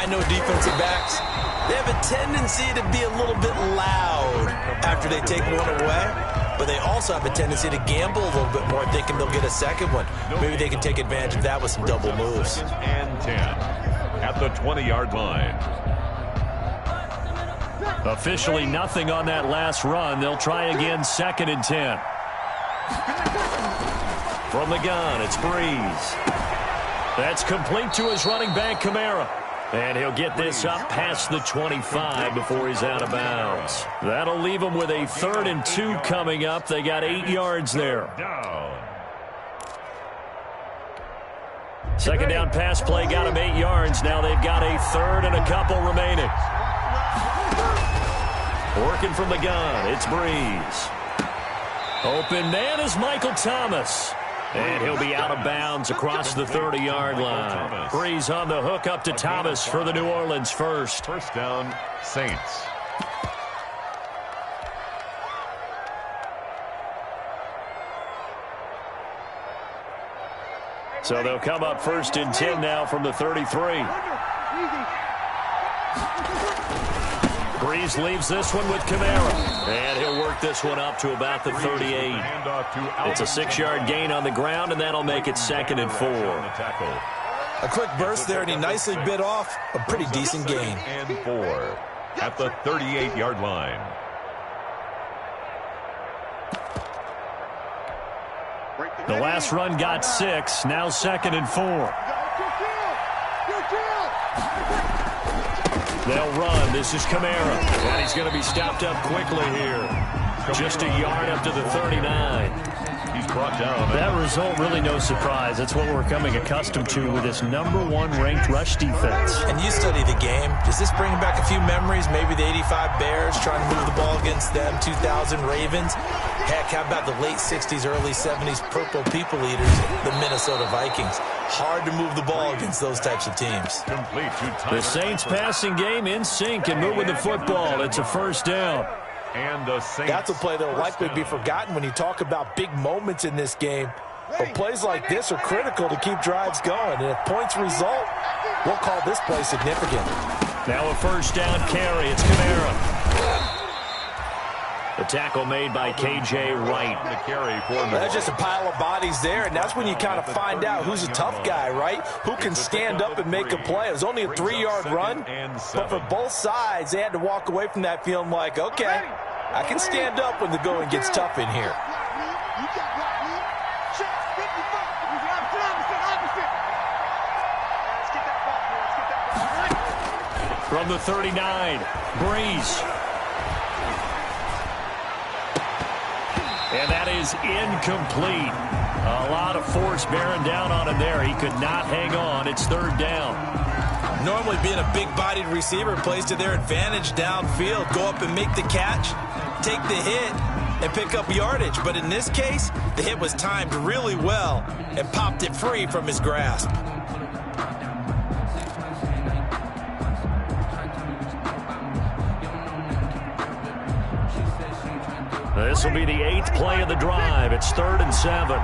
I know defensive backs, they have a tendency to be a little bit loud after they take one away, but they also have a tendency to gamble a little bit more, thinking they'll get a second one. Maybe they can take advantage of that with some double moves. And 10 at the 20-yard line. Officially nothing on that last run. They'll try again, 2nd and 10. From the gun, it's Breeze. That's complete to his running back, Kamara. And he'll get this up past the 25 before he's out of bounds. That'll leave him with a 3rd and 2 coming up. They got 8 yards there. Second down pass play got him 8 yards. Now they've got a 3rd and a couple remaining. Working from the gun, it's Breeze. Open man is Michael Thomas. And he'll be out of bounds across the 30-yard line. Breeze on the hook up to Thomas for the New Orleans first. First down, Saints. So they'll come up 1st and 10 now from the 33. Breeze leaves this one with Kamara. And he'll work this one up to about the 38. It's a 6-yard gain on the ground, and that'll make it 2nd and 4. A quick burst there, and he nicely bit off a pretty decent gain. And 4 at the 38-yard line. The last run got 6. Now 2nd and 4. They'll run. This is Kamara. And he's going to be stopped up quickly here. Just a yard up to the 39. He's brought down. That result, really no surprise. That's what we're becoming accustomed to with this #1 ranked rush defense. And you study the game. Does this bring back a few memories? Maybe the 85 Bears trying to move the ball against them, 2000 Ravens. Heck, how about the late 60s, early 70s Purple People Eaters, the Minnesota Vikings? Hard to move the ball against those types of teams. The Saints passing game in sync and moving the football. It's a first down. And the Saints. That's a play that will likely be forgotten when you talk about big moments in this game. But plays like this are critical to keep drives going. And if points result, we'll call this play significant. Now a first down carry. It's Kamara. The tackle made by K.J. Wright. The carry for That's just a pile of bodies there, and that's when you kind of find out who's a tough guy, right? Who can stand up and make a play. It was only a 3-yard run, but for both sides, they had to walk away from that feeling like, okay, I can stand up when the going gets tough in here. From the 39, Breeze. And that is incomplete. A lot of force bearing down on him there. He could not hang on. It's 3rd down. Normally being a big-bodied receiver plays to their advantage downfield. Go up and make the catch, take the hit, and pick up yardage. But in this case, the hit was timed really well and popped it free from his grasp. This will be the 8th play of the drive. It's 3rd and 7.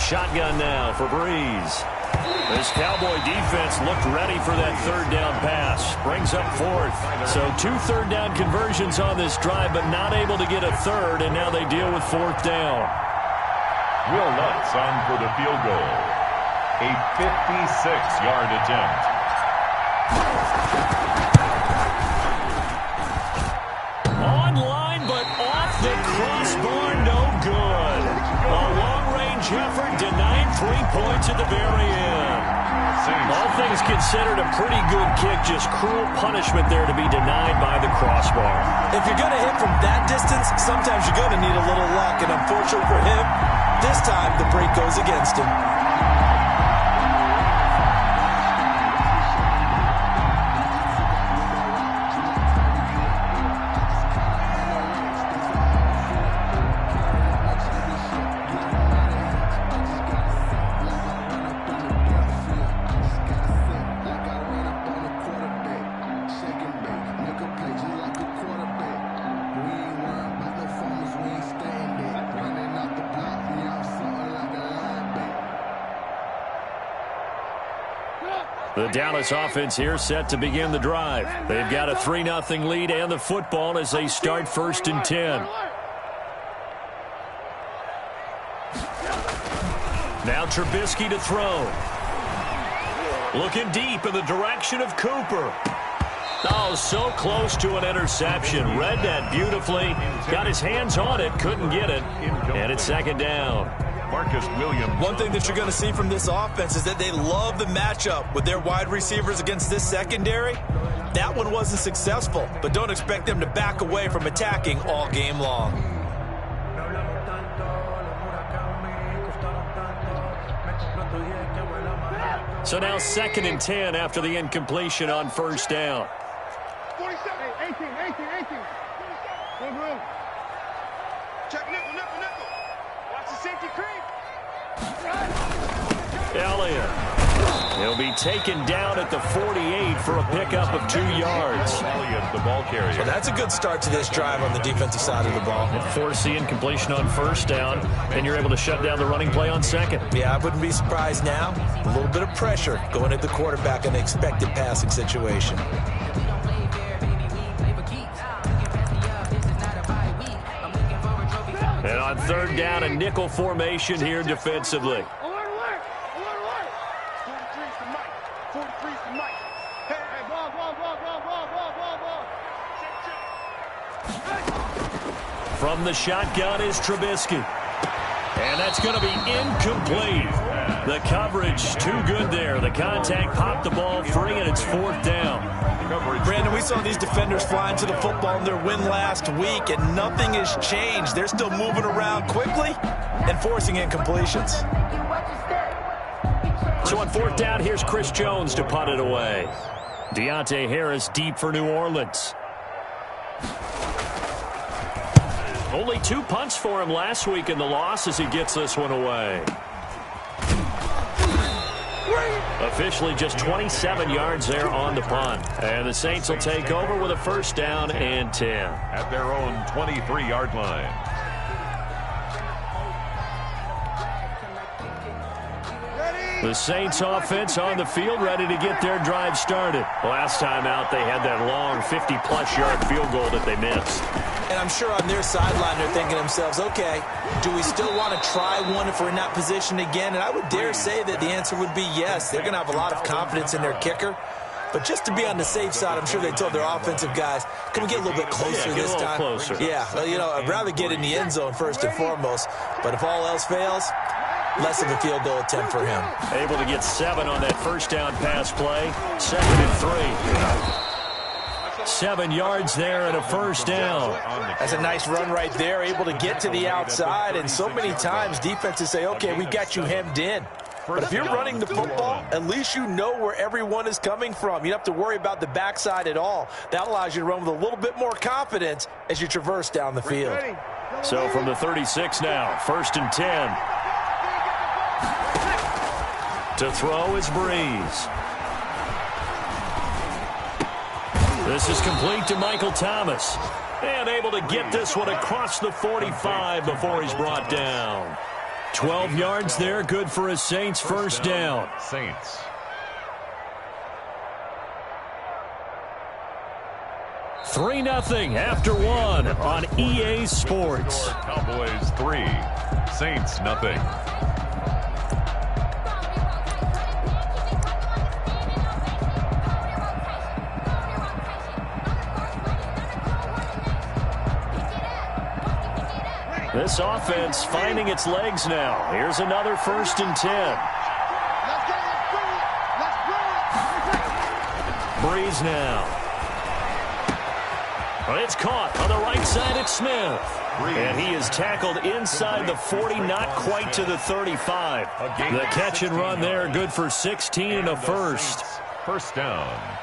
Shotgun now for Breeze. This Cowboy defense looked ready for that 3rd down pass. Brings up 4th. So 2 third down conversions on this drive, but not able to get a 3rd, and now they deal with 4th down. Will Lutz on for the field goal. A 56-yard attempt. Online, but off the crossbar, no good. A long-range effort denied 3 points at the very end. All things considered, a pretty good kick, just cruel punishment there to be denied by the crossbar. If you're going to hit from that distance, sometimes you're going to need a little luck, and unfortunately for him, this time the break goes against him. The Dallas offense here set to begin the drive. They've got a 3-0 lead and the football as they start 1st and 10. Now Trubisky to throw. Looking deep in the direction of Cooper. Oh, so close to an interception. Read that beautifully. Got his hands on it, couldn't get it. And it's 2nd down. Marcus Williams. One thing that you're going to see from this offense is that they love the matchup with their wide receivers against this secondary. That one wasn't successful, but don't expect them to back away from attacking all game long. So now 2nd and 10 after the incompletion on 1st down. 47, 18. Room. Check nickel. Watch the safety creep. Elliott. He'll be taken down at the 48 for a pickup of 2 yards. Elliott, the ball carrier. So that's a good start to this drive on the defensive side of the ball. Force the incompletion on 1st down, and you're able to shut down the running play on 2nd. Yeah, I wouldn't be surprised now. A little bit of pressure going at the quarterback in the expected passing situation. And on 3rd down, a nickel formation here defensively. Alert. 43's the mic. 43's the mic. Hey, ball. From the shotgun is Trubisky. And that's going to be incomplete. The coverage too good there. The contact popped the ball free, and it's 4th down. Brandon, we saw these defenders flying to the football in their win last week, and nothing has changed. They're still moving around quickly and forcing incompletions. So on 4th down, here's Chris Jones to punt it away. Deontay Harris deep for New Orleans. Only 2 punts for him last week in the loss as he gets this one away. Officially just 27 yards there on the punt. And the Saints will take over with a 1st down and 10. At their own 23-yard line. The Saints offense on the field ready to get their drive started. Last time out they had that long 50-plus yard field goal that they missed. And I'm sure on their sideline they're thinking to themselves, okay, do we still want to try one if we're in that position again? And I would dare say that the answer would be yes. They're going to have a lot of confidence in their kicker. But just to be on the safe side, I'm sure they told their offensive guys, can we get a little bit closer this time? Closer. Yeah, well, you know, I'd rather get in the end zone first and foremost. But if all else fails, less of a field goal attempt for him. Able to get 7 on that 1st down pass play. 2nd and 3. 7 yards there and a 1st down. That's a nice run right there, able to get to the outside. And so many times defenses say, okay, we got you hemmed in. But if you're running the football, at least you know where everyone is coming from. You don't have to worry about the backside at all. That allows you to run with a little bit more confidence as you traverse down the field. So from the 36 now, 1st and 10. To throw is Breeze. This is complete to Michael Thomas. And able to get this one across the 45 before he's brought down. 12 yards there, good for a Saints 1st down. Saints. Three 0 after 1 on EA Sports. Cowboys 3, Saints 0. This offense finding its legs now. Here's another 1st and 10. Breeze now. It's caught on the right side at Smith. And he is tackled inside the 40, not quite to the 35. The catch and run there, good for 16 and a 1st. 1st down.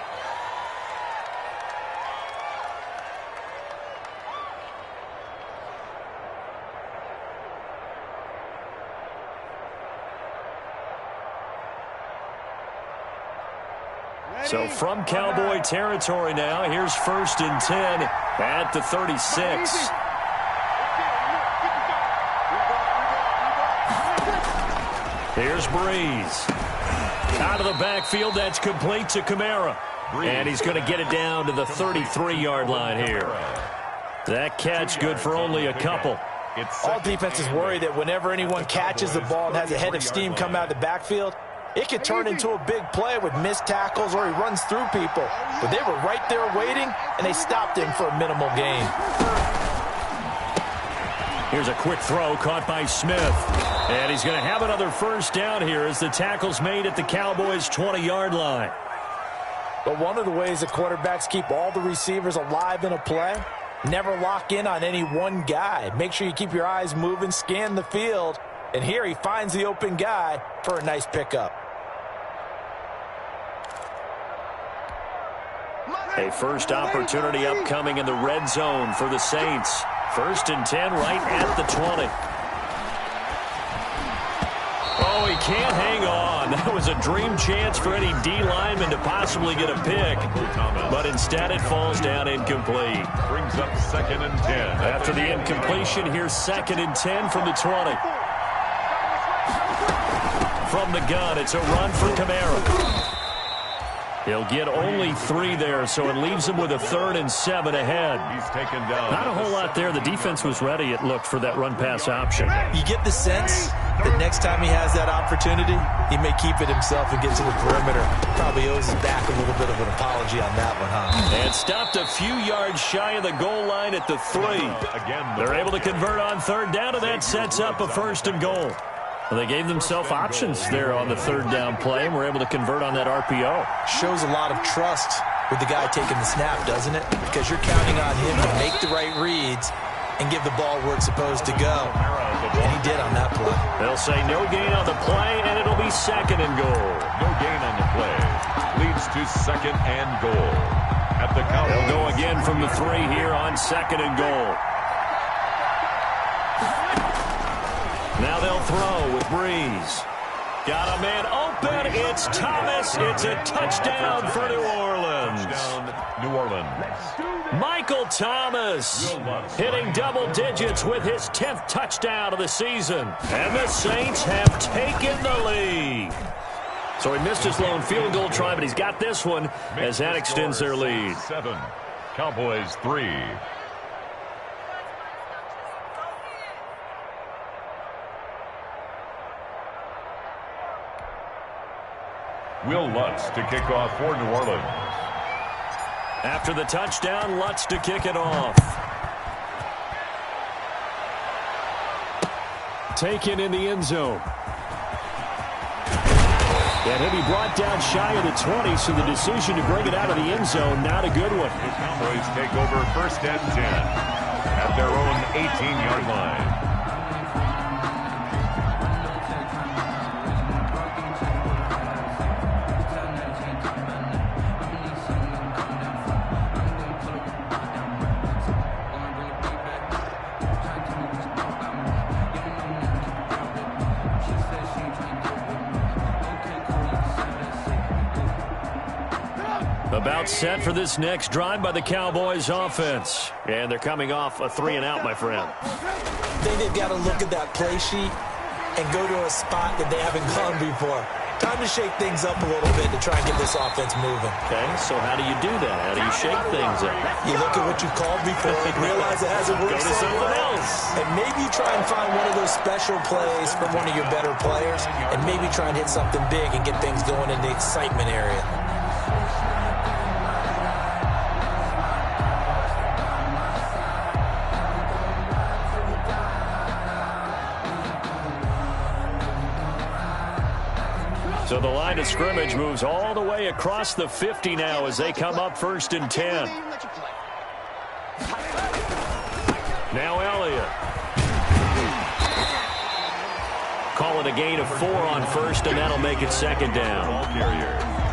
So from Cowboy territory now, here's 1st and 10 at the 36. Here's Breeze. Out of the backfield, that's complete to Kamara. And he's going to get it down to the 33-yard line here. That catch good for only a couple. All defenses worry that whenever anyone catches the ball and has a head of steam come out of the backfield, it could turn into a big play with missed tackles or he runs through people. But they were right there waiting, and they stopped him for a minimal gain. Here's a quick throw caught by Smith. And he's going to have another first down here as the tackle's made at the Cowboys' 20-yard line. But one of the ways the quarterbacks keep all the receivers alive in a play, never lock in on any one guy. Make sure you keep your eyes moving, scan the field. And here he finds the open guy for a nice pickup. A first opportunity upcoming in the red zone for the Saints. 1st and 10 right at the 20. Oh, he can't hang on. That was a dream chance for any D lineman to possibly get a pick. But instead it falls down incomplete. Brings up 2nd and 10. After the incompletion, here's 2nd and 10 from the 20. From the gun, it's a run for Kamara. He'll get only 3 there, so it leaves him with a 3rd and 7 ahead. He's taken down. Not a whole lot there. The defense was ready, it looked, for that run-pass option. You get the sense that next time he has that opportunity, he may keep it himself and get to the perimeter. Probably owes his back a little bit of an apology on that one, huh? And stopped a few yards shy of the goal line at the 3. They're able to convert on 3rd down, and that sets up a 1st and goal. Well, they gave themselves options there on the 3rd down play, and were able to convert on that RPO. Shows a lot of trust with the guy taking the snap, doesn't it? Because you're counting on him to make the right reads and give the ball where it's supposed to go. And he did on that play. They'll say no gain on the play, and it'll be 2nd and goal. No gain on the play. Leads to 2nd and goal. At the Cowboys. They'll go again from the 3 here on 2nd and goal. Now they'll throw with Breeze. Got a man open. It's Thomas. It's a touchdown for New Orleans. New Orleans. Michael Thomas hitting double digits with his 10th touchdown of the season. And the Saints have taken the lead. So he missed his lone field goal try, but he's got this one as that extends their lead. 7. Cowboys 3. Will Lutz to kick off for New Orleans. After the touchdown, Lutz to kick it off. Taken in the end zone. And he'll be brought down shy of the 20, so the decision to bring it out of the end zone, not a good one. The Cowboys take over 1st and 10 at their own 18-yard line. About set for this next drive by the Cowboys offense. And they're coming off a 3-and-out, my friend. I think they've got to look at that play sheet and go to a spot that they haven't gone before. Time to shake things up a little bit to try and get this offense moving. Okay, so how do you do that? How do you shake things up? You look at what you called before and realize it hasn't worked Go to something else. And maybe you try and find one of those special plays from one of your better players and maybe try and hit something big and get things going in the excitement area. So the line of scrimmage moves all the way across the 50 now as they come up 1st and 10. Now Elliott. Call it a gain of 4 on 1st, and that'll make it 2nd down.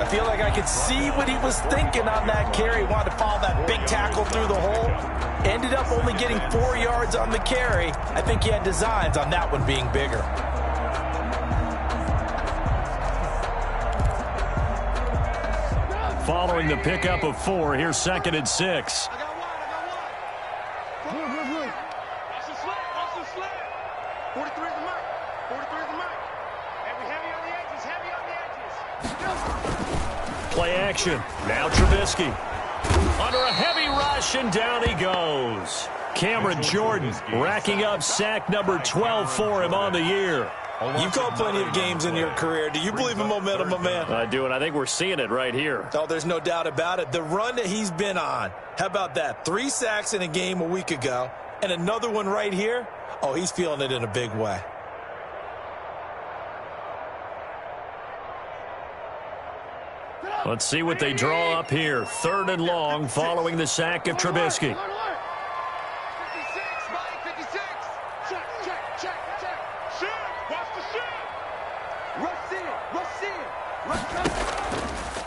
I feel like I could see what he was thinking on that carry. Wanted to follow that big tackle through the hole. Ended up only getting 4 yards on the carry. I think he had designs on that one being bigger. Following the pickup of 4, here's 2nd and 6. I got one. Look. Watch the slant. Watch the slant. 43 is the mic. 43 is the mic. And we heavy on the edges. Heavy on the edges. Play action. Now Trubisky. Under a heavy rush, and down he goes. Cameron Jordan racking up sack number 12 for him on the year. You've called plenty of games in your career. Do you believe in momentum, my man? I do, and I think we're seeing it right here. Oh, there's no doubt about it. The run that he's been on. How about that? 3 sacks in a game a week ago, and another one right here. Oh, he's feeling it in a big way. Let's see what they draw up here. 3rd and long following the sack of Trubisky. 56, Mike, 56. Check, check, check, check. Shoot. Watch the shoot. Rush in, rush in. Rush in.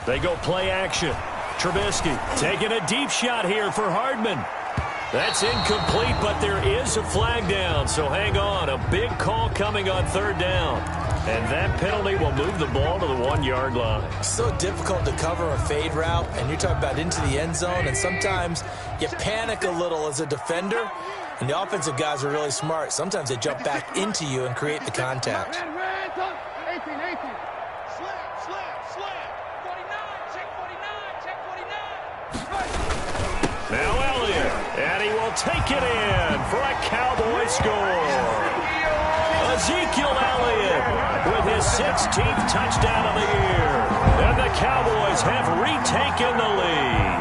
They go play action. Trubisky taking a deep shot here for Hardman. That's incomplete, but there is a flag down, so hang on. A big call coming on 3rd down. And that penalty will move the ball to the 1-yard line. So difficult to cover a fade route, and you're talking about into the end zone, and sometimes you panic a little as a defender, and the offensive guys are really smart. Sometimes they jump back into you and create the contact. 18, 18. Slam, slam, slam. 49, check 49, check 49. Now Elliott, and he will take it in for a Cowboy score. Ezekiel Elliott with his 16th touchdown of the year. And the Cowboys have retaken the lead.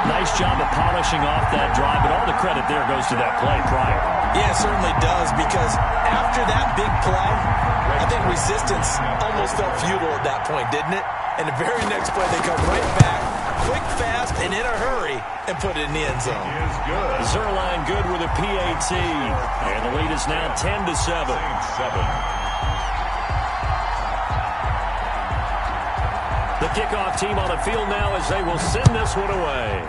Nice job of polishing off that drive, but all the credit there goes to that play prior. Yeah, it certainly does, because after that big play, I think resistance almost felt futile at that point, didn't it? And the very next play, they come right back, quick, fast, and in a hurry, and put it in the end zone. Zerline good with a PAT. And the lead is now 10-7. The kickoff team on the field now as they will send this one away.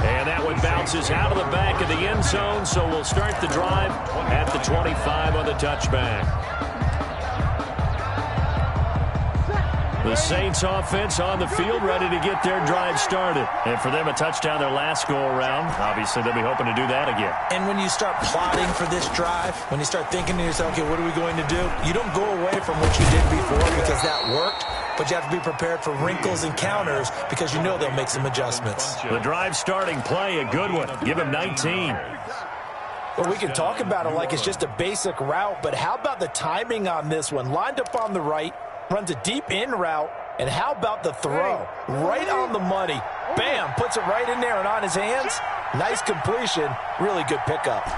And that one bounces out of the back of the end zone, so we'll start the drive at the 25 on the touchback. The Saints offense on the field ready to get their drive started. And for them, a touchdown their last go-around. Obviously, they'll be hoping to do that again. And when you start plotting for this drive, when you start thinking to yourself, okay, what are we going to do? You don't go away from what you did before because that worked, but you have to be prepared for wrinkles and counters because you know they'll make some adjustments. The drive starting play, a good one. Give him 19. Well, we can talk about it like it's just a basic route, but how about the timing on this one? Lined up on the right, runs a deep in route, and how about the throw? Right on the money. Bam, puts it right in there and on his hands. Nice completion, really good pickup.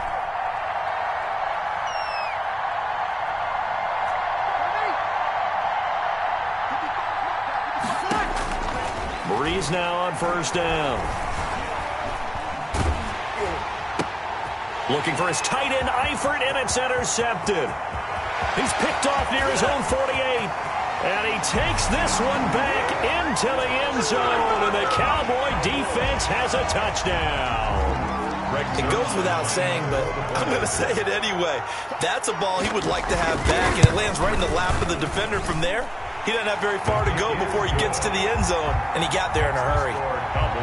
Breeze now on 1st down. Looking for his tight end, Eifert, and it's intercepted. He's picked off near his own 48. And he takes this one back into the end zone, and the Cowboy defense has a touchdown. It goes without saying, but I'm going to say it anyway. That's a ball he would like to have back, and it lands right in the lap of the defender from there. He doesn't have very far to go before he gets to the end zone, and he got there in a hurry.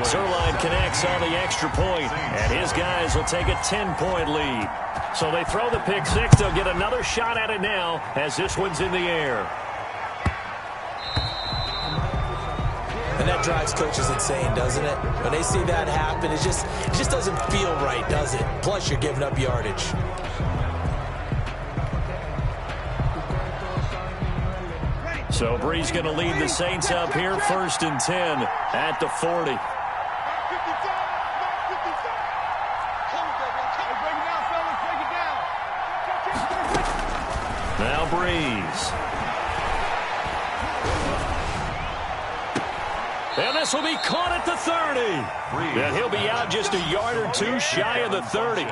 Zerline connects on the extra point, and his guys will take a 10-point lead. So they throw the pick six. They'll get another shot at it now as this one's in the air. And that drives coaches insane, doesn't it? When they see that happen, it just doesn't feel right, does it? Plus, you're giving up yardage. So Breeze going to lead the Saints up here, 1st and 10 at the 40. Now Breeze. And this will be caught at the 30. And he'll be out just a yard or two shy of the 30.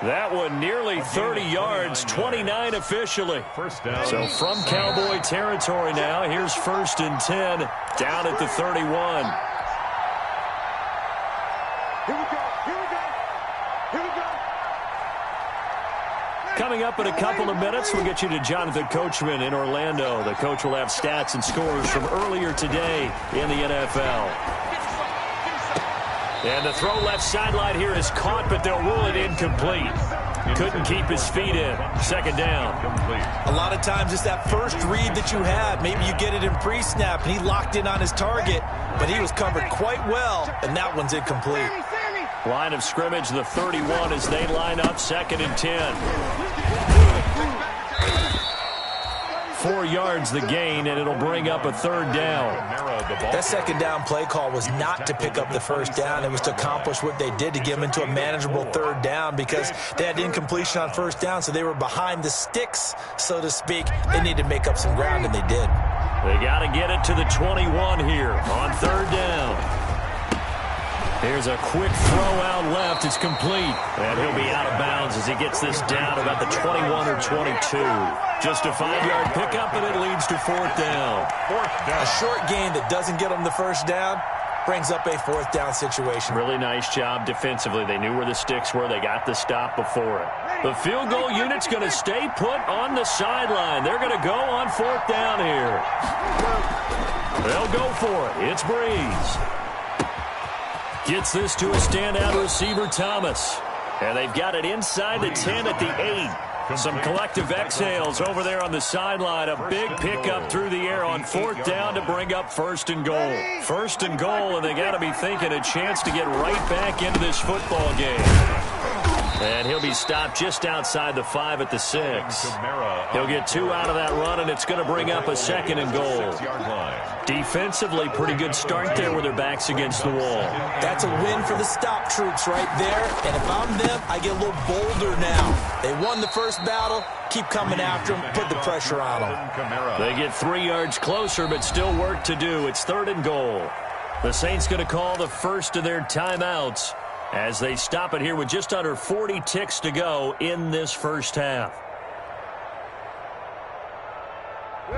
That one nearly 30 yards, 29 officially. So from Cowboy territory now, here's 1st and 10 down at the 31. Here we go, here we go, here we go. Coming up in a couple of minutes, we'll get you to Jonathan Coachman in Orlando. The coach will have stats and scores from earlier today in the NFL. And the throw left sideline here is caught, but they'll rule it incomplete. Couldn't keep his feet in. Second down. A lot of times it's that first read that you have. Maybe you get it in pre-snap, and he locked in on his target, but he was covered quite well, and that one's incomplete. Line of scrimmage, the 31 as they line up, 2nd and 10. 4 yards the gain, and it'll bring up a 3rd down. That second down play call was not to pick up the first down. It was to accomplish what they did to get them into a manageable 3rd down because they had incompletion on first down, so they were behind the sticks, so to speak. They needed to make up some ground, and they did. They got to get it to the 21 here on 3rd down. Here's a quick throw out left. It's complete. And he'll be out of bounds as he gets this down about the 21 or 22. Just a 5-yard pickup, and it leads to 4th down. A short gain that doesn't get them the first down brings up a 4th down situation. Really nice job defensively. They knew where the sticks were. They got the stop before it. The field goal unit's going to stay put on the sideline. They're going to go on 4th down here. They'll go for it. It's Breeze. Gets this to a standout receiver, Thomas. And they've got it inside the 10 at the 8. Some collective exhales over there on the sideline. A big pickup through the air on 4th down to bring up 1st and goal. 1st and goal, and they got to be thinking a chance to get right back into this football game. And he'll be stopped just outside the 5 at the 6. He'll get 2 out of that run, and it's going to bring up a 2nd and goal. Defensively, pretty good start there with their backs against the wall. That's a win for the stop troops right there. And if I'm them, I get a little bolder now. They won the first battle. Keep coming after them. Put the pressure on them. They get 3 yards closer, but still work to do. It's 3rd and goal. The Saints going to call the first of their timeouts as they stop it here with just under 40 ticks to go in this first half.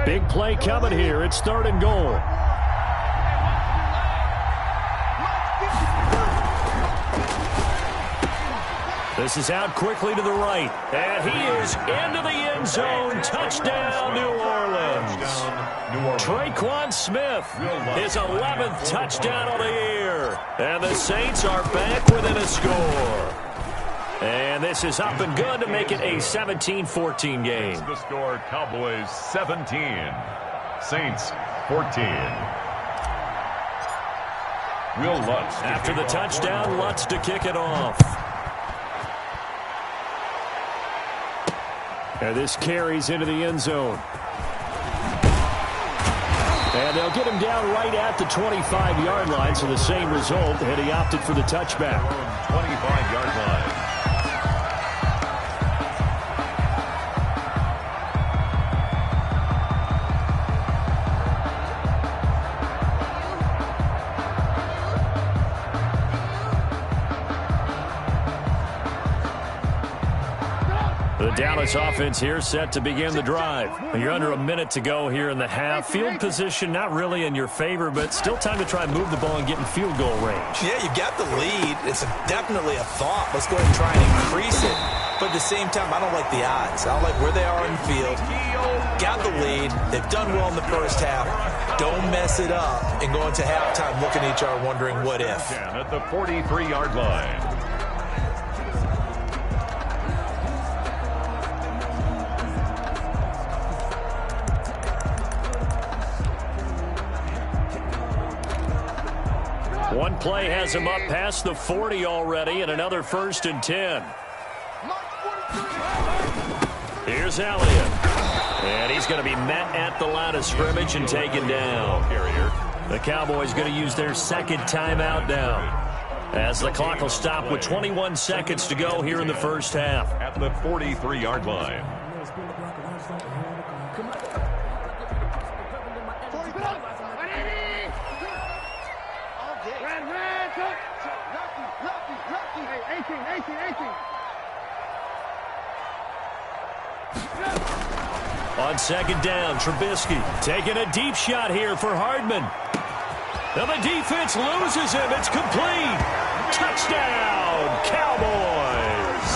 Big play coming here. It's 3rd and goal. This is out quickly to the right. And he is into the end zone. Touchdown, New Orleans. Traquan Smith, his 11th touchdown of the year. And the Saints are back within a score. And this is up and good to make it a 17-14 game. The score, Cowboys 17, Saints 14. Will Lutz. After the touchdown, Lutz to kick it off. And this carries into the end zone. And they'll get him down right at the 25-yard line, so the same result, and he opted for the touchback. 25-yard line. The Dallas offense here set to begin the drive. You're under a minute to go here in the half. Field position not really in your favor, but still time to try and move the ball and get in field goal range. Yeah, you've got the lead. It's definitely a thought. Let's go ahead and try and increase it. But at the same time, I don't like the odds. I don't like where they are in the field. Got the lead. They've done well in the first half. Don't mess it up and go into halftime looking at each other wondering what if. At the 43-yard line. One play has him up past the 40 already, and another 1st and 10. Here's Elliott. And he's going to be met at the line of scrimmage and taken down. The Cowboys going to use their 2nd timeout now, as the clock will stop with 21 seconds to go here in the first half. At the 43-yard line. On 2nd down, Trubisky taking a deep shot here for Hardman. Now the defense loses him. It's complete. Touchdown, Cowboys.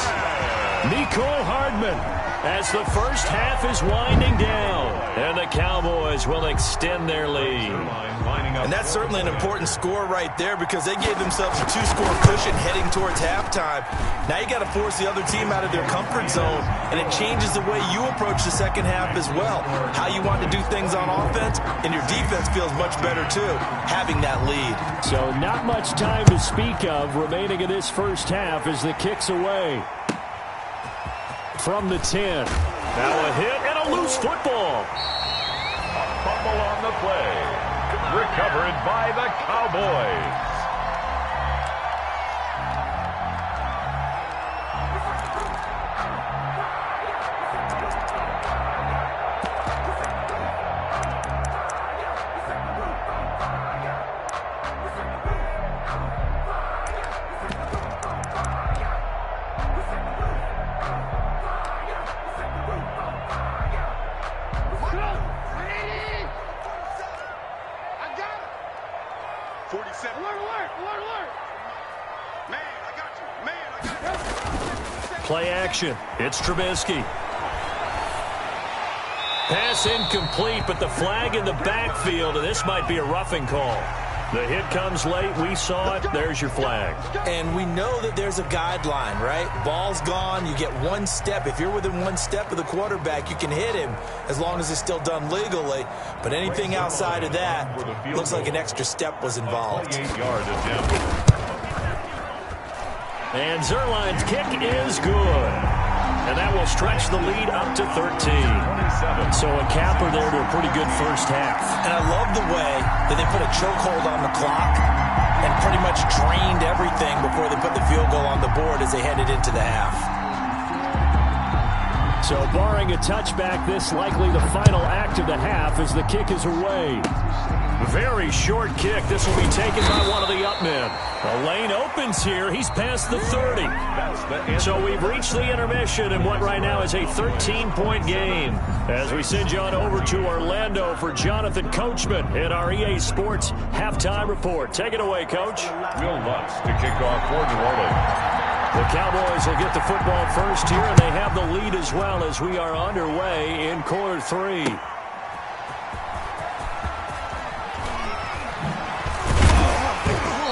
Mecole Hardman as the first half is winding down, and the Cowboys will extend their lead. And that's certainly an important score right there because they gave themselves a 2-score cushion heading towards halftime. Now you got to force the other team out of their comfort zone, and it changes the way you approach the second half as well. How you want to do things on offense, and your defense feels much better too, having that lead. So not much time to speak of remaining in this first half as the kick's away. From the 10. Now a hit and a loose football. A fumble on the play. Recovered by the Cowboys. Play action. It's Trubisky. Pass incomplete, but the flag in the backfield, and this might be a roughing call. The hit comes late. We saw it. There's your flag. And we know that there's a guideline, right? Ball's gone. You get one step. If you're within one step of the quarterback, you can hit him as long as it's still done legally. But anything outside of that looks like an extra step was involved. 28-yard attempt. And Zerline's kick is good. And that will stretch the lead up to 13. So a capper there to a pretty good first half. And I love the way that they put a chokehold on the clock and pretty much drained everything before they put the field goal on the board as they headed into the half. So barring a touchback, this likely the final act of the half as the kick is away. Very short kick. This will be taken by one of the up men. The lane opens here. He's past the 30. So we've reached the intermission in what right now is a 13-point game. As we send you on over to Orlando for Jonathan Coachman in our EA Sports Halftime Report. Take it away, Coach. Will Lutz to kick off for New Orleans. The Cowboys will get the football first here, and they have the lead as well as we are underway in quarter 3.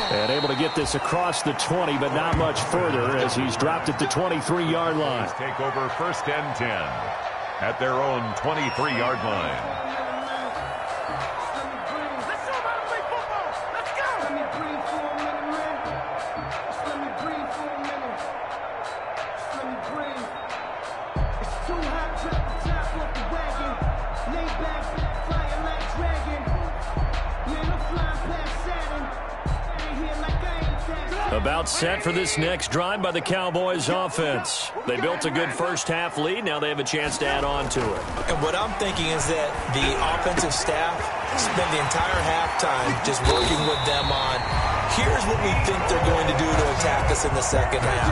And able to get this across the 20, but not much further as he's dropped at the 23-yard line. Take over first and 10 at their own 23-yard line. About set for this next drive by the Cowboys offense. They built a good first half lead. Now they have a chance to add on to it. And what I'm thinking is that the offensive staff spend the entire halftime just working with them on, here's what we think they're going to do to attack us in the second half.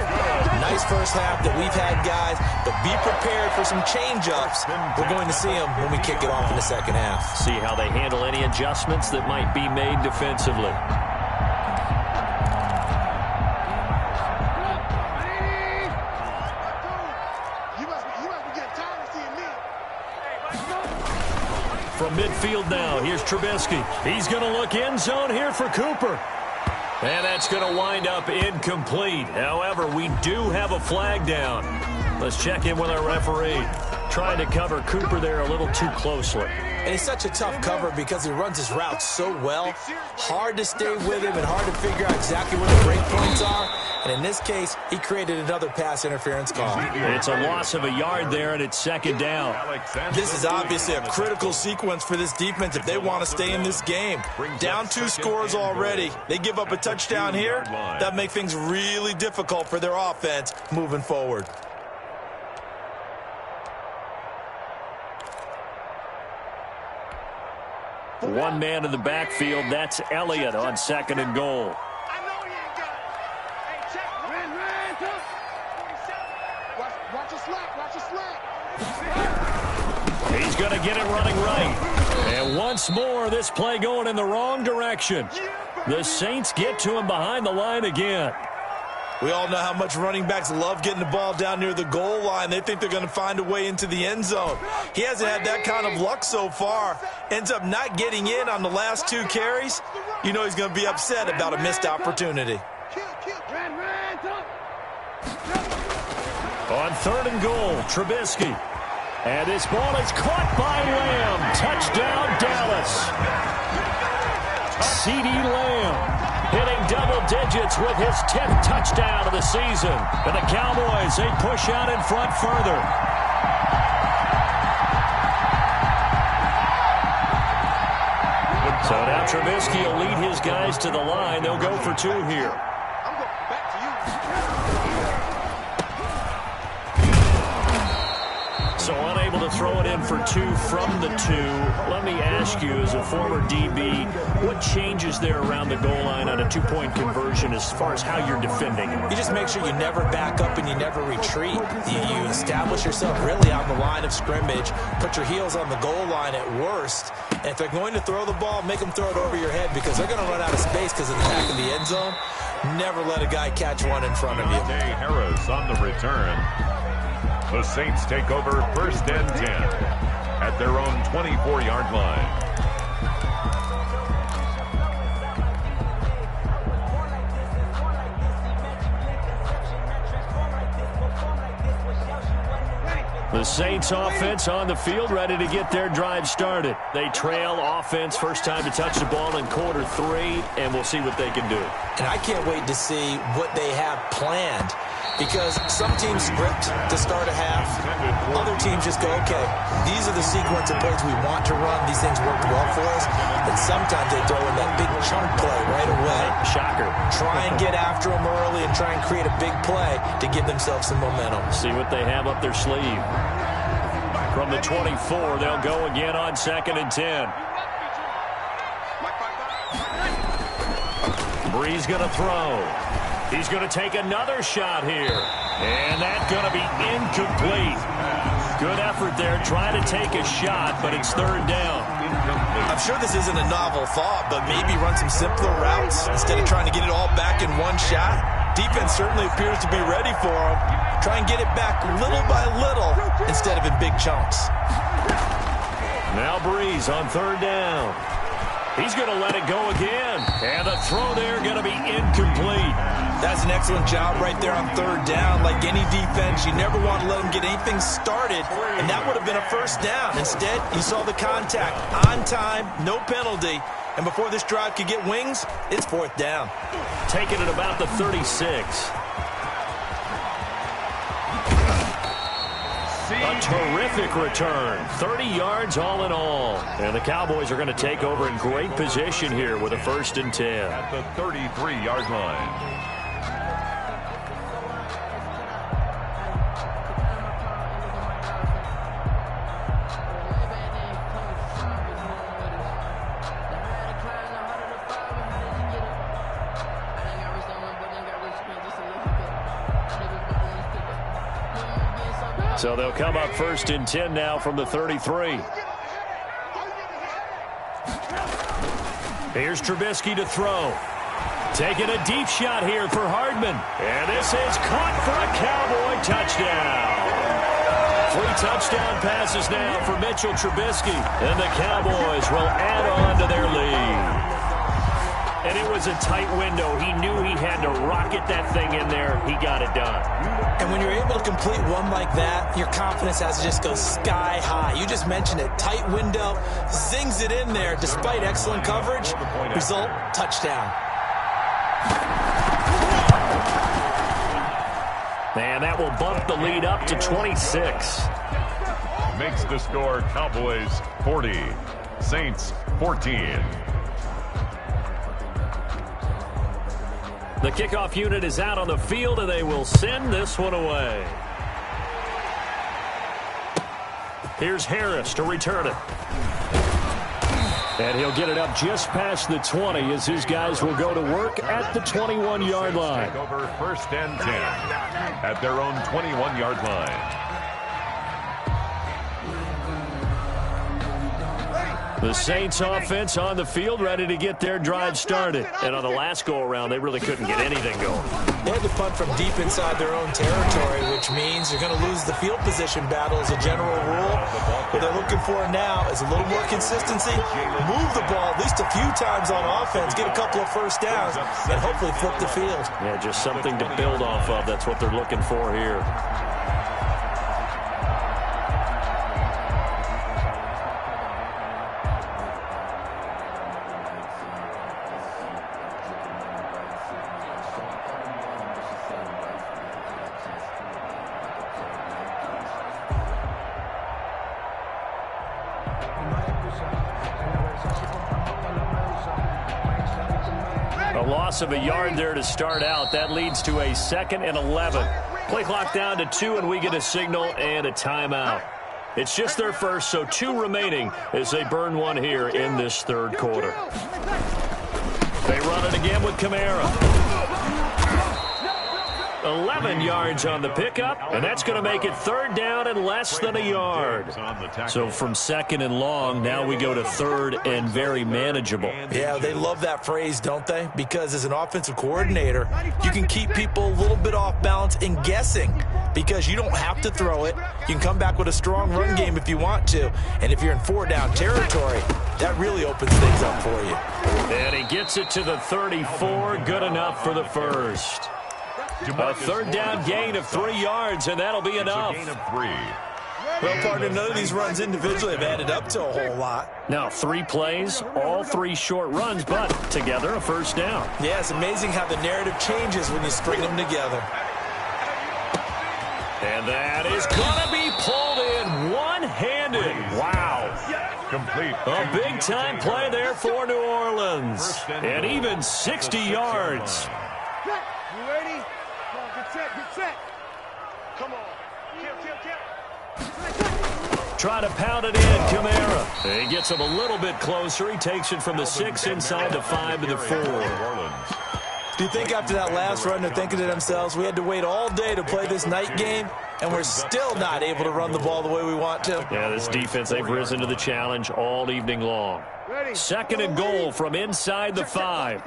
Nice first half that we've had, guys, but be prepared for some change-ups. We're going to see them when we kick it off in the second half. See how they handle any adjustments that might be made defensively. From midfield now, here's Trubisky. He's going to look end zone here for Cooper. And that's going to wind up incomplete. However, we do have a flag down. Let's check in with our referee. Trying to cover Cooper there a little too closely. And he's such a tough cover because he runs his route so well. Hard to stay with him and hard to figure out exactly where the break points are. And in this case, he created another pass interference call. It's a loss of a yard there, and it's second down. This is obviously a critical sequence for this defense if they want to stay in this game. Down 2 scores already. They give up a touchdown here. That makes things really difficult for their offense moving forward. One man in the backfield. That's Elliott on second and goal. He's going to get it running right. And once more, this play going in the wrong direction. The Saints get to him behind the line again. We all know how much running backs love getting the ball down near the goal line. They think they're going to find a way into the end zone. He hasn't had that kind of luck so far. Ends up not getting in on the last 2 carries. You know he's going to be upset about a missed opportunity. On 3rd and goal, Trubisky. And this ball is caught by Lamb. Touchdown, Dallas. CeeDee Lamb hitting double digits with his 10th touchdown of the season. And the Cowboys, they push out in front further. So now Trubisky will lead his guys to the line. They'll go for 2 here. So unable to throw it in for 2 from the 2. Let me ask you, as a former DB, what changes there around the goal line on a 2-point conversion as far as how you're defending? You just make sure you never back up and you never retreat. You establish yourself really on the line of scrimmage, put your heels on the goal line at worst. And if they're going to throw the ball, make them throw it over your head because they're going to run out of space because of the back of the end zone. Never let a guy catch one in front of you. Harris on the return. The Saints take over 1st and 10 at their own 24-yard line. The Saints offense on the field, ready to get their drive started. They trail offense, first time to touch the ball in quarter 3, and we'll see what they can do. And I can't wait to see what they have planned. Because some teams script to start a half. Other teams just go, okay, these are the sequence of plays we want to run. These things worked well for us. And sometimes they throw in that big chunk play right away. Shocker. Try and get after them early and try and create a big play to give themselves some momentum. See what they have up their sleeve. From the 24, they'll go again on 2nd and 10. Brees going to throw. He's going to take another shot here. And that's going to be incomplete. Good effort there, trying to take a shot, but it's 3rd down. I'm sure this isn't a novel thought, but maybe run some simpler routes instead of trying to get it all back in one shot. Defense certainly appears to be ready for him. Try and get it back little by little instead of in big chunks. Now Brees on 3rd down. He's going to let it go again. And the throw there going to be incomplete. That's an excellent job right there on 3rd down. Like any defense, you never want to let them get anything started, and that would have been a 1st down. Instead, you saw the contact on time, no penalty, and before this drive could get wings, it's 4th down. Taking it about the 36. A terrific return. 30 yards all in all. And the Cowboys are going to take over in great position here with a 1st and 10. At the 33-yard line. So they'll come up 1st and 10 now from the 33. Here's Trubisky to throw. Taking a deep shot here for Hardman. And this is caught for a Cowboy touchdown. 3 touchdown passes now for Mitchell Trubisky. And the Cowboys will add on to their lead. And it was a tight window. He knew he had to rocket that thing in there. He got it done. And when you're able to complete one like that, your confidence has to just go sky high. You just mentioned it. Tight window, zings it in there despite excellent coverage. Result, touchdown. And that will bump the lead up to 26. Makes the score Cowboys 40, Saints 14. The kickoff unit is out on the field, and they will send this one away. Here's Harris to return it. And he'll get it up just past the 20 as his guys will go to work at the 21-yard line. Take over 1st and 10 at their own 21-yard line. The Saints offense on the field, ready to get their drive started. And on the last go-around, they really couldn't get anything going. They had to punt from deep inside their own territory, which means you're going to lose the field position battle as a general rule. What they're looking for now is a little more consistency, move the ball at least a few times on offense, get a couple of first downs, and hopefully flip the field. Yeah, just something to build off of. That's what they're looking for here. Of a yard there to start out. That leads to a 2nd and 11. Play clock down to 2, and we get a signal and a timeout. It's just their first, so 2 remaining as they burn one here in this third quarter. They run it again with Kamara. 11 yards on the pickup, and that's going to make it 3rd down and less than a yard. So from 2nd and long, now we go to 3rd and very manageable. Yeah, they love that phrase, don't they? Because as an offensive coordinator, you can keep people a little bit off balance and guessing because you don't have to throw it. You can come back with a strong run game if you want to. And if you're in 4-down territory, that really opens things up for you. And he gets it to the 34. Good enough for the first. A 3rd down gain of 3 yards, and that'll be enough. Gain of 3. Well, partner, none of these runs individually have added up to a whole lot. Now, 3 plays, all 3 short runs, but together a first down. Yeah, it's amazing how the narrative changes when you string them together. And that is going to be pulled in one-handed. Wow. Complete. A big-time play there for New Orleans. And even 60 yards. You ready? Come on, get set, get set. Come on. Kill. Try to pound it in, Kamara. He gets him a little bit closer. He takes it from the 6 inside the 5 to the 4. Do you think after that last run they're thinking to themselves, we had to wait all day to play this night game, and we're still not able to run the ball the way we want to? Yeah, this defense, they've risen to the challenge all evening long. 2nd and goal from inside the 5.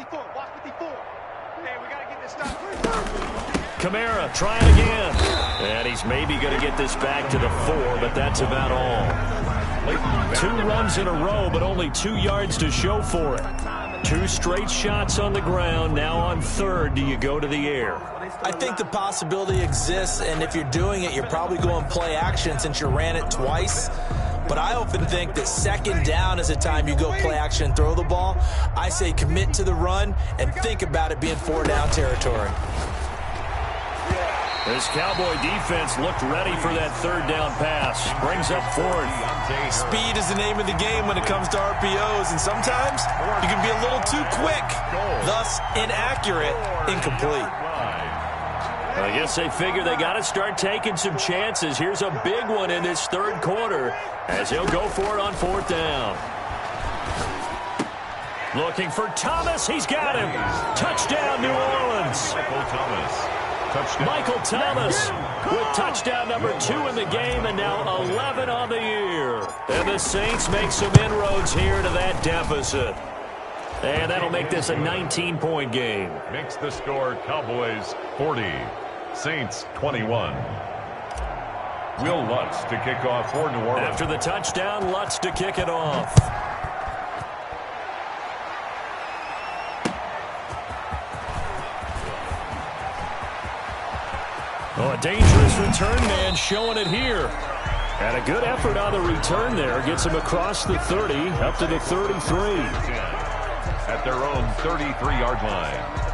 Kamara trying again. And he's maybe going to get this back to the 4, but that's about all. 2 runs in a row, but only 2 yards to show for it. 2 straight shots on the ground. Now on 3rd, do you go to the air? I think the possibility exists, and if you're doing it, you're probably going play action since you ran it twice. But I often think that 2nd down is a time you go play action and throw the ball. I say commit to the run and think about it being 4-down territory. This Cowboy defense looked ready for that 3rd down pass. Brings up 4th. Speed is the name of the game when it comes to RPOs, and sometimes you can be a little too quick, thus inaccurate, incomplete. I guess they figure they got to start taking some chances. Here's a big one in this 3rd quarter as he'll go for it on 4th down. Looking for Thomas. He's got him. Touchdown, New Orleans. Michael Thomas with touchdown number 2 in the game, and now 11 on the year. And the Saints make some inroads here to that deficit. And that'll make this a 19-point game. Makes the score Cowboys 40, Saints 21. Will Lutz to kick off for New Orleans. After the touchdown, Lutz to kick it off. Oh, a dangerous return man showing it here. And a good effort on the return there. Gets him across the 30, up to the 33. At their own 33-yard line.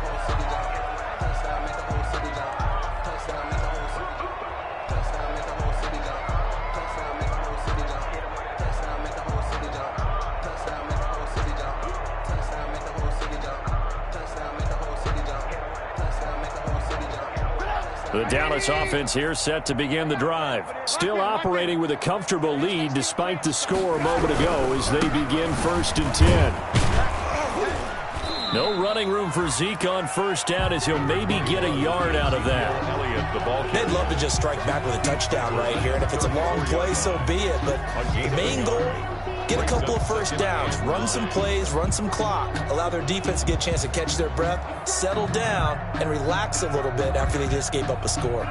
The Dallas offense here set to begin the drive. Still operating with a comfortable lead despite the score a moment ago as they begin 1st and 10. No running room for Zeke on 1st down as he'll maybe get a yard out of that. They'd love to just strike back with a touchdown right here, and if it's a long play, so be it. But the main goal, Get a couple of first downs, run some plays, run some clock, allow their defense to get a chance to catch their breath, settle down, and relax a little bit after they just gave up a score.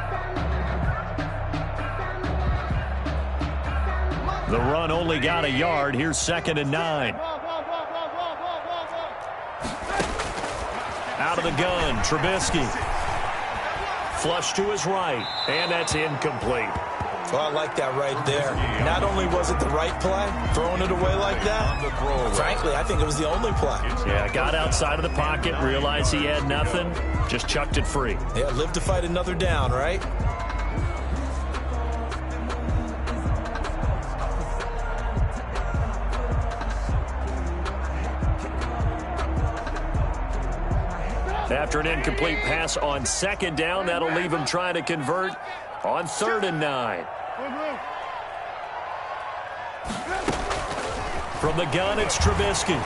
The run only got a yard. Here's 2nd and 9. Out of the gun, Trubisky. Flush to his right, and that's incomplete. Well, I like that right there. Not only was it the right play, throwing it away like that, frankly, I think it was the only play. Yeah, got outside of the pocket, realized he had nothing, just chucked it free. Yeah, live to fight another down, right? After an incomplete pass on 2nd down, that'll leave him trying to convert on 3rd and 9. From the gun, it's Trubisky.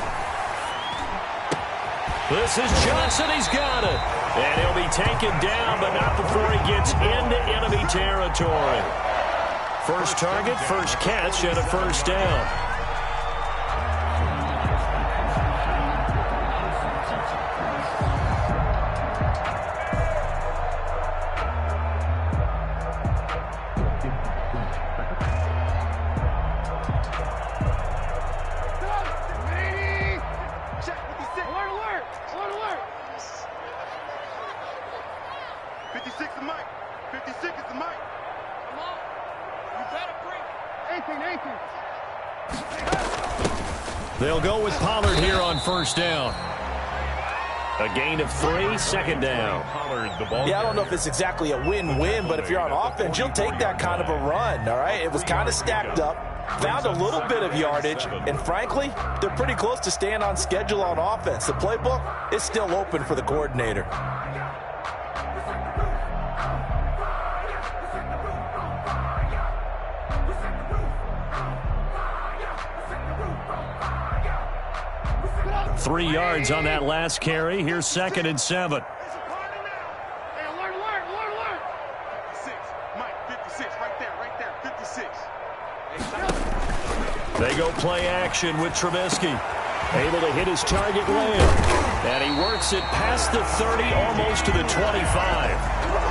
This is Johnson. He's got it. And he'll be taken down, but not before he gets into enemy territory. First target, first catch, and a first down. They'll go with Pollard here on first down. A gain of 3, 2nd down. Yeah, I don't know if it's exactly a win-win, but if you're on offense, you'll take that kind of a run, all right? It was kind of stacked up, found a little bit of yardage, and frankly, they're pretty close to staying on schedule on offense. The playbook is still open for the coordinator. Three yards on that last carry. Here's 2nd and 7. They go play action with Trubisky. Able to hit his target layup. And he works it past the 30, almost to the 25.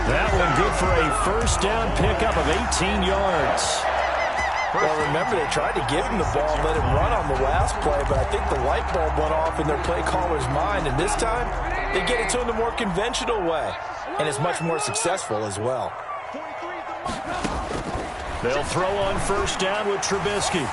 That one good for a first down pickup of 18 yards. Well, remember, they tried to give him the ball and let him run on the last play, but I think the light bulb went off in their play caller's mind, and this time they get it to him the more conventional way, and it's much more successful as well. They'll throw on first down with Trubisky.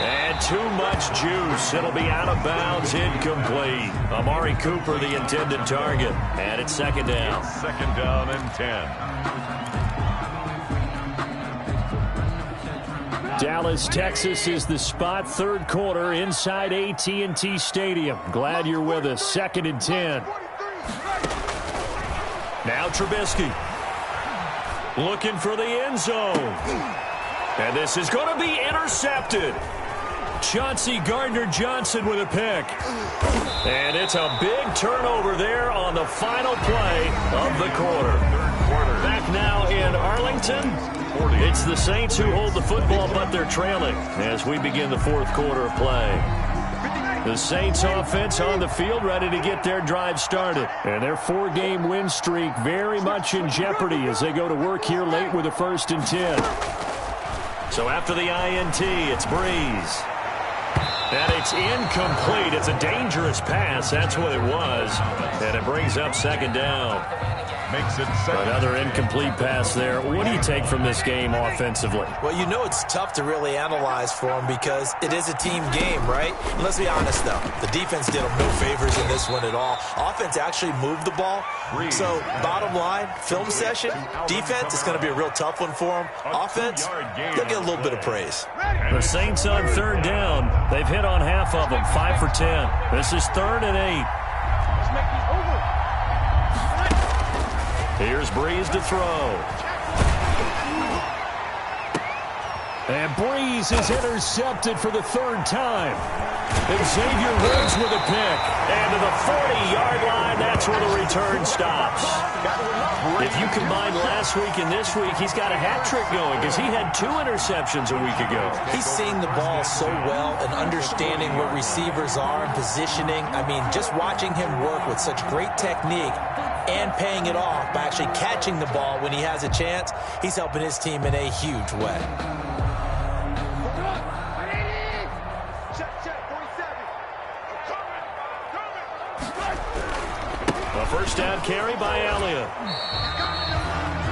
And too much juice. It'll be out of bounds, incomplete. Amari Cooper, the intended target. And it's 2nd down. 2nd down and 10. Dallas, Texas is the spot. 3rd quarter inside AT&T Stadium. Glad you're with us. 2nd and 10. Now Trubisky. Looking for the end zone. And this is going to be intercepted. Chauncey Gardner-Johnson with a pick. And it's a big turnover there on the final play of the quarter. Back now in Arlington. It's the Saints who hold the football, but they're trailing as we begin the 4th quarter of play. The Saints offense on the field ready to get their drive started. And their 4-game win streak very much in jeopardy as they go to work here late with a 1st and 10. So after the INT, it's Breeze. And it's incomplete. It's a dangerous pass. That's what it was. And it brings up 2nd down. Makes it second. Another incomplete pass there. What do you take from this game offensively? Well, you know it's tough to really analyze for them because it is a team game, right? And let's be honest, though. The defense did them no favors in this one at all. Offense actually moved the ball. So, bottom line, film session, defense, it's going to be a real tough one for them. Offense, they'll get a little bit of praise. The Saints on 3rd down. They've hit on half of them, 5 for 10. This is 3rd and 8. Here's Breeze to throw. And Breeze is intercepted for the third time. Xavier Rhodes with a pick. And to the 40-yard line, that's where the return stops. If you combine last week and this week, he's got a hat trick going because he had 2 interceptions a week ago. He's seeing the ball so well and understanding where receivers are and positioning. I mean, just watching him work with such great technique and paying it off by actually catching the ball when he has a chance, he's helping his team in a huge way. A first down carry by Elliott.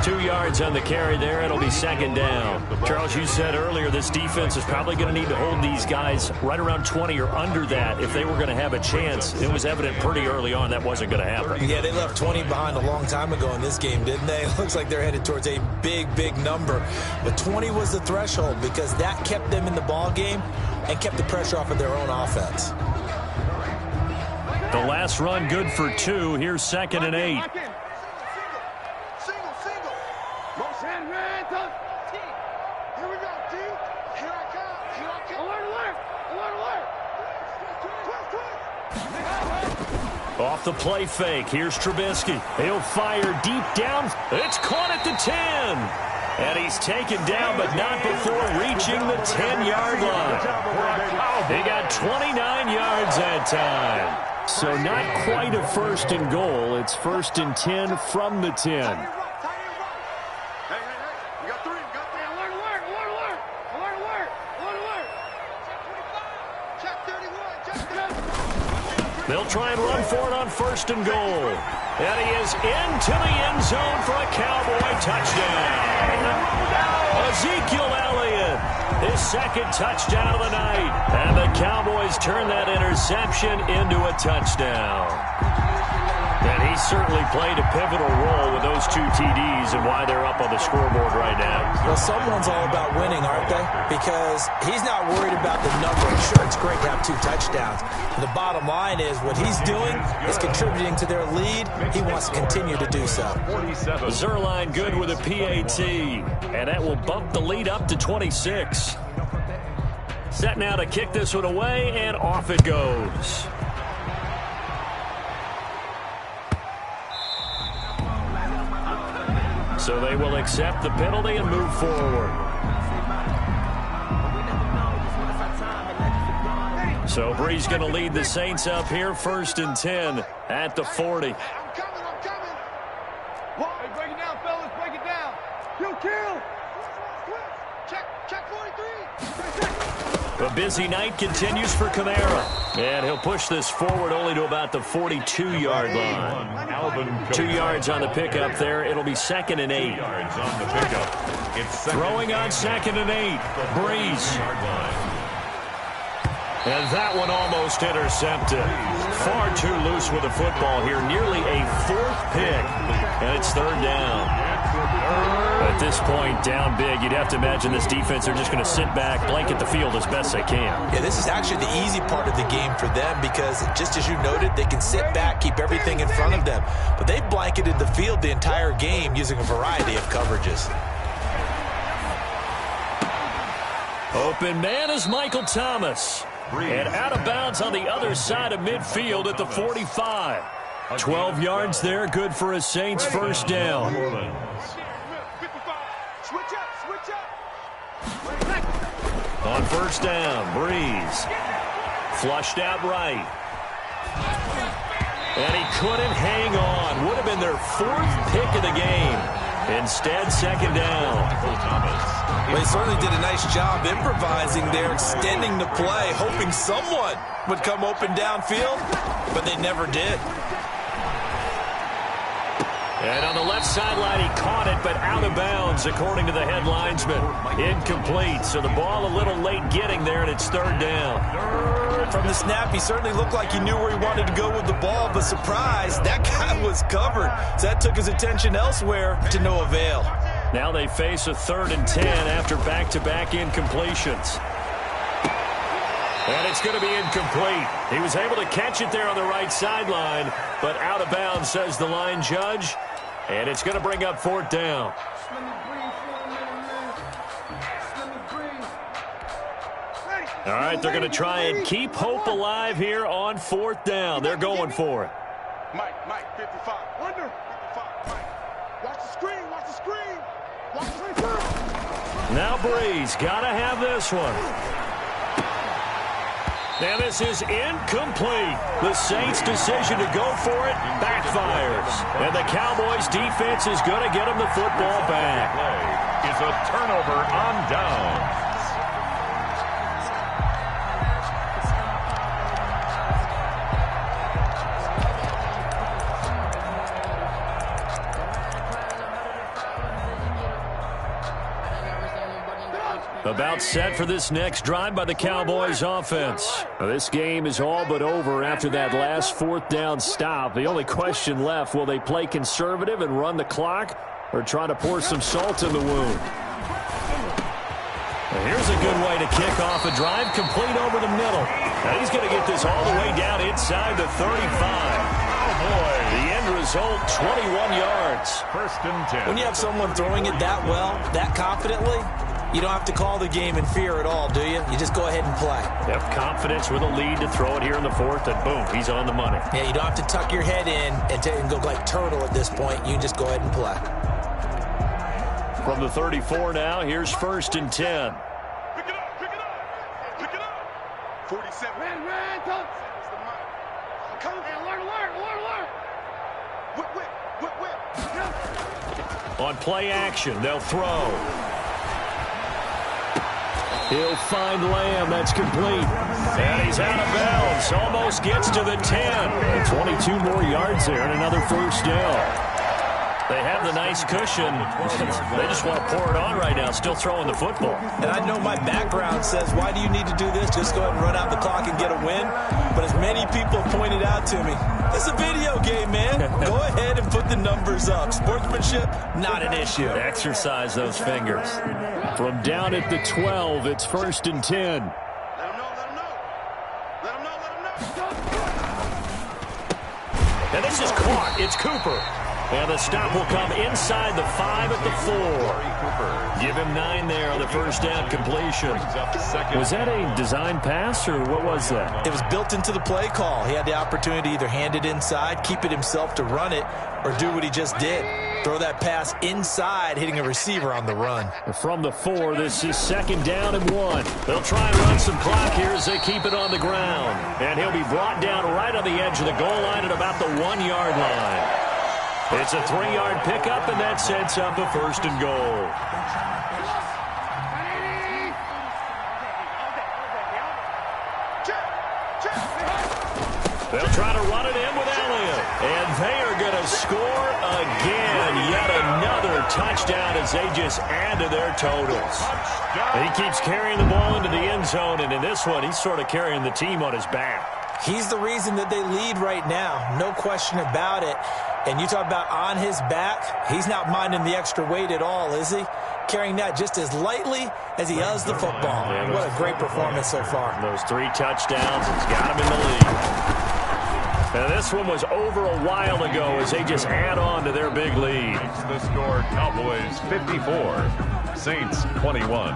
2 yards on the carry there. It'll be second down. Charles, you said earlier this defense is probably going to need to hold these guys right around 20 or under that if they were going to have a chance. It was evident pretty early on that wasn't going to happen. Yeah, they left 20 behind a long time ago in this game, didn't they? It looks like they're headed towards a big, big number. But 20 was the threshold because that kept them in the ball game and kept the pressure off of their own offense. The last run good for 2. Here's 2nd and 8. Here we go, T. Here I come. Alert. Off the play fake. Here's Trubisky. He'll fire deep down. It's caught at the 10. And he's taken down, but not before reaching the 10-yard line. They got 29 yards that time. So not quite a first and goal. It's 1st and 10 from the 10. Hey, you got 3. Alert. Check 31. They'll try and run for it on 1st and goal. And he is into the end zone for a Cowboy touchdown. Ezekiel Elliott, his 2nd touchdown of the night. And the Cowboys turn that interception into a touchdown. And he certainly played a pivotal role with those 2 TDs and why they're up on the scoreboard right now. Well, someone's all about winning, aren't they? Because he's not worried about the number. Sure, it's great to have 2 touchdowns. But the bottom line is what he's doing is contributing to their lead. He wants to continue to do so. Zerline good with a PAT. And that will bump the lead up to 26. Set now to kick this one away, and off it goes. So they will accept the penalty and move forward. So Breeze going to lead the Saints up here, 1st and 10 at the 40. I'm coming. Hey, break it down, fellas. Break it down. Kill. Check 43. A busy night continues for Kamara. And he'll push this forward only to about the 42-yard line. 2 yards on the pickup there. It'll be 2nd and 8. Yards on the pickup. It's throwing on 2nd and 8. Breeze. And that one almost intercepted. Far too loose with the football here. Nearly a 4th pick. And it's 3rd down. At this point, down big, you'd have to imagine this defense, they're just going to sit back, blanket the field as best they can. Yeah, this is actually the easy part of the game for them because, just as you noted, they can sit back, keep everything in front of them. But they've blanketed the field the entire game using a variety of coverages. Open man is Michael Thomas. And out of bounds on the other side of midfield at the 45. 12 yards there, good for a Saints first down. Switch up. On first down, Breeze. Flushed out right. And he couldn't hang on. Would have been their 4th pick of the game. Instead, 2nd down. Well, he certainly did a nice job improvising there, extending the play, hoping someone would come open downfield, but they never did. And on the left sideline, he caught it, but out of bounds, according to the head linesman. Incomplete, so the ball a little late getting there, and it's 3rd down. From the snap, he certainly looked like he knew where he wanted to go with the ball, but surprise, that guy was covered. So that took his attention elsewhere to no avail. Now they face a 3rd and 10 after back-to-back incompletions. And it's going to be incomplete. He was able to catch it there on the right sideline, but out of bounds, says the line judge. And it's going to bring up 4th down. Let me breathe for a minute, man. Let me breathe. All right, they're going to try and keep hope alive here on 4th down. They're going for it. Mike, 55. Wonder, 55, Mike. Watch the screen, watch the screen. Watch the screen. Now Breeze, got to have this one. And this is incomplete. The Saints' decision to go for it backfires. And the Cowboys' defense is going to get them the football back. Play is a turnover on down. About set for this next drive by the Cowboys offense. Now, this game is all but over after that last 4th down stop. The only question left, will they play conservative and run the clock or try to pour some salt in the wound? Now, here's a good way to kick off a drive, complete over the middle. Now he's going to get this all the way down inside the 35. Oh, boy. The end result, 21 yards. 1st and 10. When you have someone throwing it that well, that confidently, you don't have to call the game in fear at all, do you? You just go ahead and play. Yep, confidence with a lead to throw it here in the 4th, and boom, he's on the money. Yeah, you don't have to tuck your head in and go like turtle at this point. You can just go ahead and play. From the 34 now, here's 1st and 10. Pick it up, pick it up, pick it up. 47. Red, touch. Come on, alert. Whip. On play action, they'll throw. He'll find Lamb. That's complete. And he's out of bounds. Almost gets to the 10. And 22 more yards there and another 1st down. They have the nice cushion. They just want to pour it on right now, still throwing the football. And I know my background says, why do you need to do this? Just go ahead and run out the clock and get a win. But as many people pointed out to me, it's a video game, man. Go ahead and put the numbers up. Sportsmanship, not an issue. Exercise those fingers. From down at the 12, it's 1st and 10. Let him know. And this is caught. It's Cooper. And the stop will come inside the 5 at the 4. Give him 9 there on the 1st down completion. Was that a design pass, or what was that? It was built into the play call. He had the opportunity to either hand it inside, keep it himself to run it, or do what he just did. Throw that pass inside, hitting a receiver on the run. From the 4, this is 2nd down and 1. They'll try and run some clock here as they keep it on the ground. And he'll be brought down right on the edge of the goal line at about the 1-yard line. It's a 3-yard pickup, and that sets up a 1st and goal. They'll try to run it in with Elliott. And they are going to score again. Yet another touchdown as they just add to their totals. He keeps carrying the ball into the end zone, and in this one, he's sort of carrying the team on his back. He's the reason that they lead right now. No question about it. And you talk about on his back, he's not minding the extra weight at all, is he? Carrying that just as lightly as he does the football. What a great performance so far. Those 3 touchdowns, it's got him in the lead. Now this one was over a while ago as they just add on to their big lead. The score, Cowboys 54, Saints 21.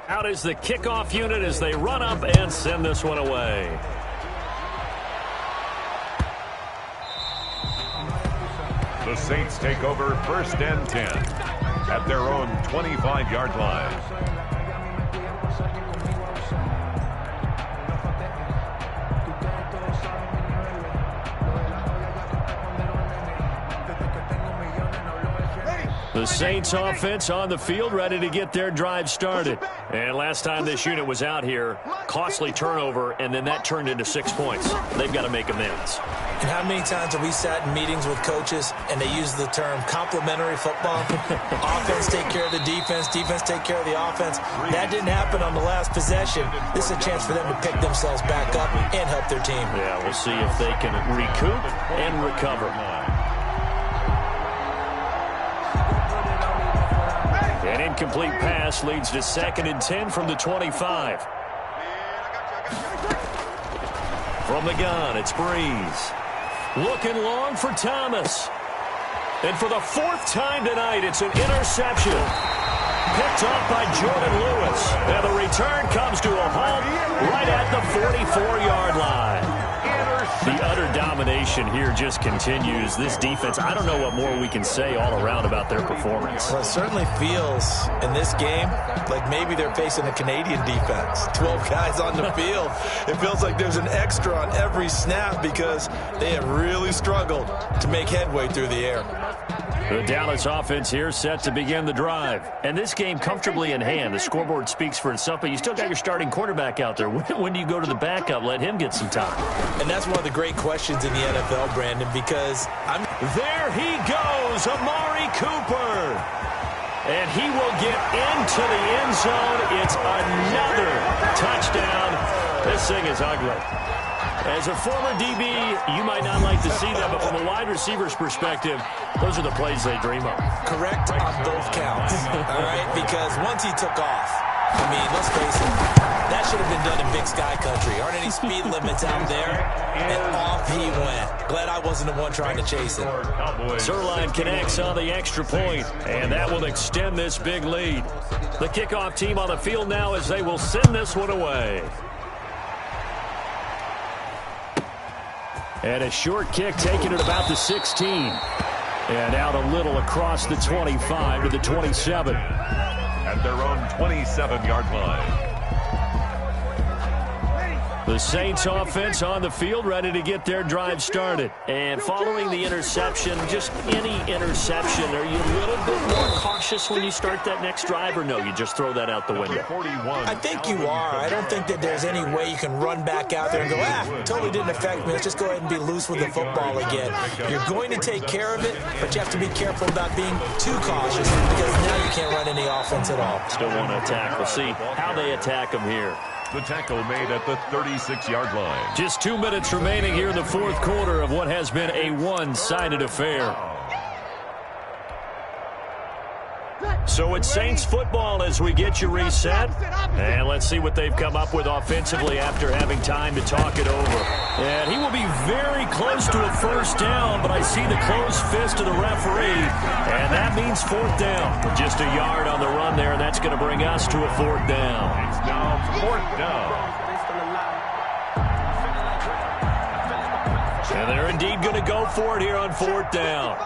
Out is the kickoff unit as they run up and send this one away. The Saints take over 1st and 10 at their own 25-yard line. The Saints offense on the field ready to get their drive started. And last time this unit was out here, costly turnover, and then that turned into 6 points. They've got to make amends. And how many times have we sat in meetings with coaches and they use the term complementary football? Offense take care of the defense, defense take care of the offense. That didn't happen on the last possession. This is a chance for them to pick themselves back up and help their team. Yeah, we'll see if they can recoup and recover. An incomplete pass leads to 2nd and 10 from the 25. From the gun, it's Breeze. Looking long for Thomas. And for the 4th time tonight, it's an interception. Picked off by Jordan Lewis. And the return comes to a halt right at the 44-yard line. The utter domination here just continues. This defense, I don't know what more we can say all around about their performance. Well, it certainly feels in this game like maybe they're facing a Canadian defense. 12 guys on the field. It feels like there's an extra on every snap because they have really struggled to make headway through the air. The Dallas offense here set to begin the drive. And this game comfortably in hand. The scoreboard speaks for itself, but you still got your starting quarterback out there. When do you go to the backup? Let him get some time. And that's one of the great questions in the NFL, Brandon, because there he goes, Amari Cooper. And he will get into the end zone. It's another touchdown. This thing is ugly. As a former DB, you might not like to see that, but from a wide receiver's perspective, those are the plays they dream of. Correct on both counts, all right? Because once he took off, I mean, let's face it, that should have been done in Big Sky Country. Aren't any speed limits out there? And off he went. Glad I wasn't the one trying to chase him. Zerline connects on the extra point, and that will extend this big lead. The kickoff team on the field now as they will send this one away. And a short kick taken at about the 16. And out a little across the 25 to the 27. At their own 27-yard line. The Saints offense on the field ready to get their drive started. And following the interception, just any interception, are you a little bit more cautious when you start that next drive, or no, you just throw that out the window? I think you are. I don't think that there's any way you can run back out there and go, totally didn't affect me. Let's just go ahead and be loose with the football again. You're going to take care of it, but you have to be careful about being too cautious because now you can't run any offense at all. Still want to attack. We'll see how they attack them here. The tackle made at the 36-yard line. Just 2 minutes remaining here in the fourth quarter of what has been a one-sided affair. So it's Saints football as we get you reset. And let's see what they've come up with offensively after having time to talk it over. And he will be very close to a first down, but I see the closed fist of the referee. And that means 4th down. Just a yard on the run there, and that's going to bring us to a 4th down. It's now 4th down. And they're indeed going to go for it here on 4th down.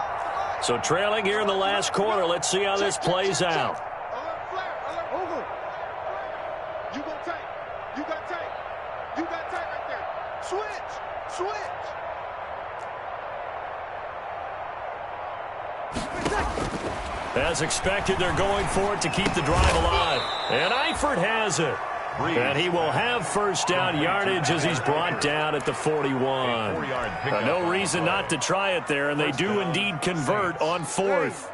So trailing here in the last quarter. Let's see how this plays out. Over. You got tape. You got tape. You got tape right there. Switch. As expected, they're going for it to keep the drive alive. And Eifert has it. And he will have first down yardage as he's brought down at the 41. No reason not to try it there, and they do indeed convert on 4th.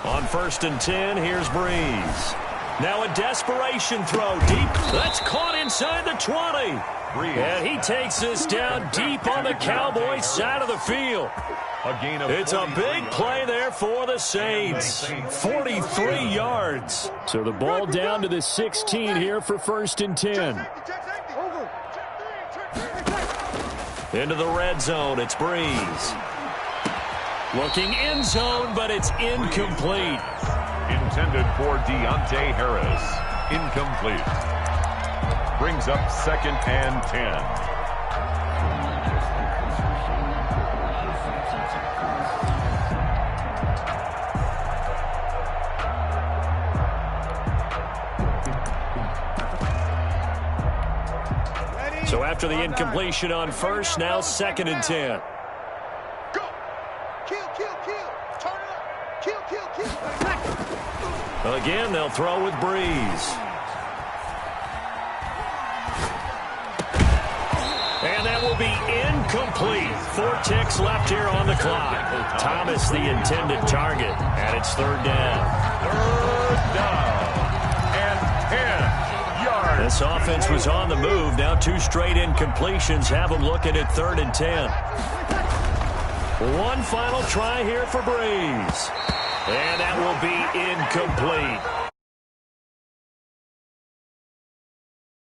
On 1st and 10, here's Breeze. Now a desperation throw deep. That's caught inside the 20. And he takes this down deep on the Cowboys side of the field. It's a big play there for the Saints. 43 yards. So the ball down to the 16 here for 1st and 10. Into the red zone, it's Breeze. Looking end zone, but it's incomplete. Intended for Deontay Harris. Incomplete. Brings up 2nd and 10. So after the incompletion on 1st, now 2nd and 10. Again, they'll throw with Breeze. And that will be incomplete. 4 ticks left here on the clock. Thomas, the intended target, and it's third down. Third down and 10 yards. This offense was on the move. Now 2 straight incompletions have them looking at 3rd and 10. One final try here for Breeze. And that will be incomplete.